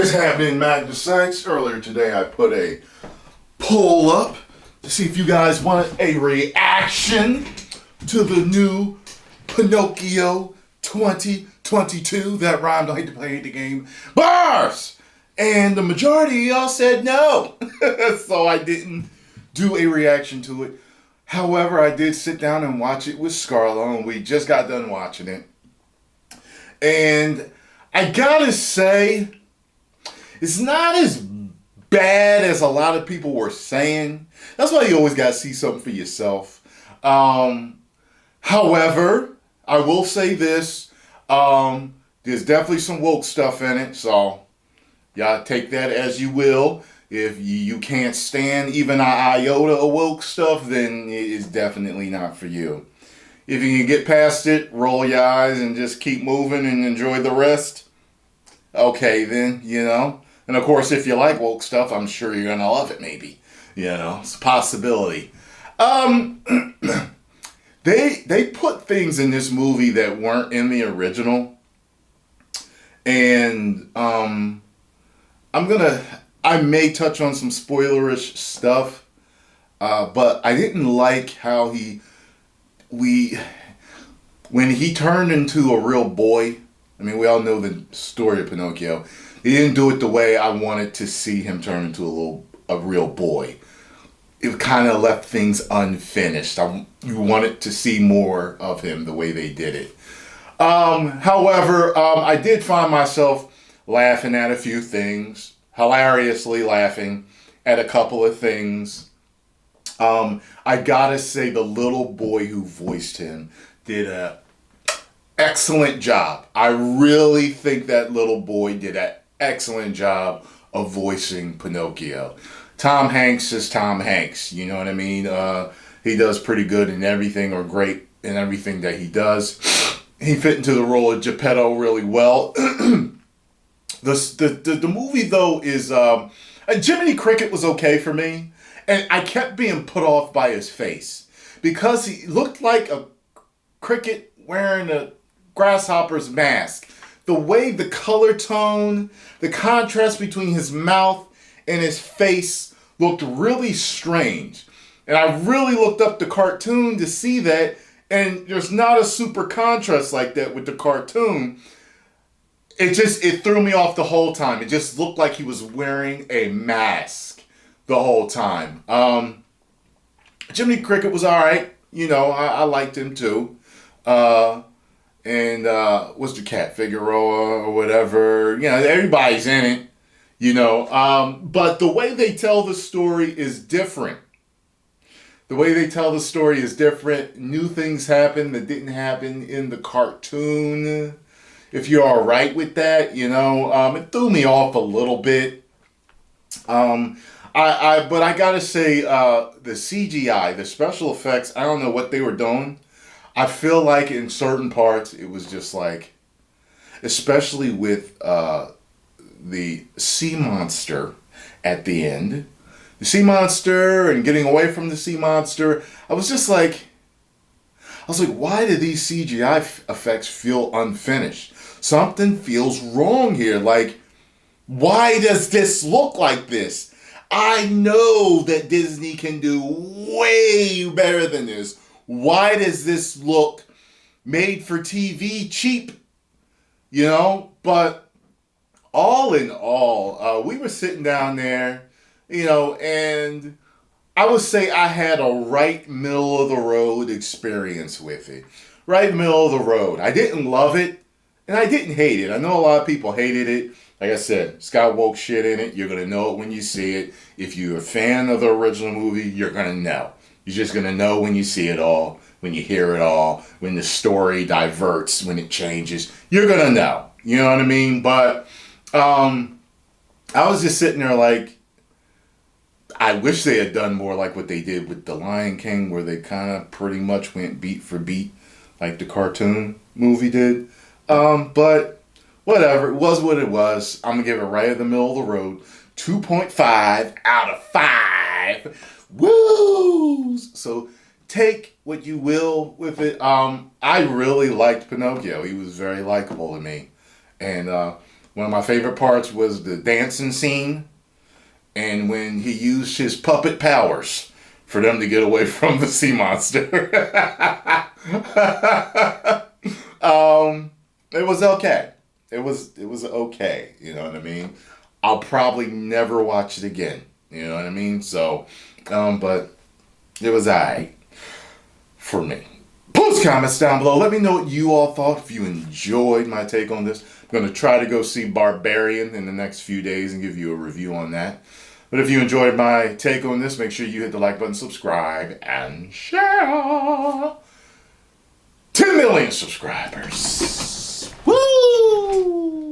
is happening, Magnus sites? Earlier today I put a poll up to see if you guys want a reaction to the new Pinocchio 2022. That rhymed. I hate to play the game. Bars! And the majority of y'all said no. So I didn't do a reaction to it. However, I did sit down and watch it with Scarlo, and we just got done watching it. And I gotta say, it's not as bad as a lot of people were saying. That's why you always gotta see something for yourself. However, I will say this. There's definitely some woke stuff in it, so y'all take that as you will. If you can't stand even an iota of woke stuff, then it is definitely not for you. If you can get past it, roll your eyes and just keep moving and enjoy the rest, okay then, you know. And of course, if you like woke stuff, I'm sure you're going to love it maybe. You know, it's a possibility. They put things in this movie that weren't in the original. And I may touch on some spoilerish stuff, but I didn't like how when he turned into a real boy. I mean, we all know the story of Pinocchio. He didn't do it the way I wanted to see him turn into a real boy. It kind of left things unfinished. You wanted to see more of him the way they did it. However, I did find myself laughing at a few things. Hilariously laughing at a couple of things. I gotta say the little boy who voiced him did an excellent job. I really think that little boy did an excellent job of voicing Pinocchio. Tom Hanks is Tom Hanks, you know what I mean? He does pretty good in everything, or great in everything that he does. He fit into the role of Geppetto really well. The movie, though, is... Jiminy Cricket was okay for me. And I kept being put off by his face. Because he looked like a cricket wearing a grasshopper's mask. The way the color tone, the contrast between his mouth and his face looked really strange. And I really looked up the cartoon to see that. And there's not a super contrast like that with the cartoon. It threw me off the whole time. It just looked like he was wearing a mask the whole time. Jiminy Cricket was alright. You know, I liked him too. And what's the cat? Figueroa or whatever. You know, everybody's in it. You know, but the way they tell the story is different. The way they tell the story is different. New things happen that didn't happen in the cartoon. If you're all right with that, you know, it threw me off a little bit. But I gotta say, the CGI, the special effects, I don't know what they were doing. I feel like in certain parts, it was just like, especially with the sea monster at the end. The sea monster and getting away from the sea monster. I was like, why do these CGI effects feel unfinished? Something feels wrong here. Like, why does this look like this? I know that Disney can do way better than this. Why does this look made for TV cheap? You know, but all in all, we were sitting down there, you know, and I would say I had a right middle of the road experience with it. Right middle of the road. I didn't love it, and I didn't hate it. I know a lot of people hated it. Like I said, it's got woke shit in it. You're going to know it when you see it. If you're a fan of the original movie, you're going to know. You're just going to know when you see it all, when you hear it all, when the story diverts, when it changes. You're going to know. You know what I mean? But I was just sitting there like, I wish they had done more like what they did with The Lion King, where they kind of pretty much went beat for beat like the cartoon movie did. But whatever, it was what it was. I'm going to give it right in the middle of the road. 2.5 out of 5. Woo! So take what you will with it. I really liked Pinocchio. He was very likable to me. And One of my favorite parts was the dancing scene, and when he used his puppet powers for them to get away from the sea monster. It was okay. It was okay. You know what I mean? I'll probably never watch it again. You know what I mean? So, but it was alright for me. Post comments down below. Let me know what you all thought. If you enjoyed my take on this, I'm going to try to go see Barbarian in the next few days and give you a review on that. But if you enjoyed my take on this, make sure you hit the like button, subscribe, and share. 10 million subscribers. Woo!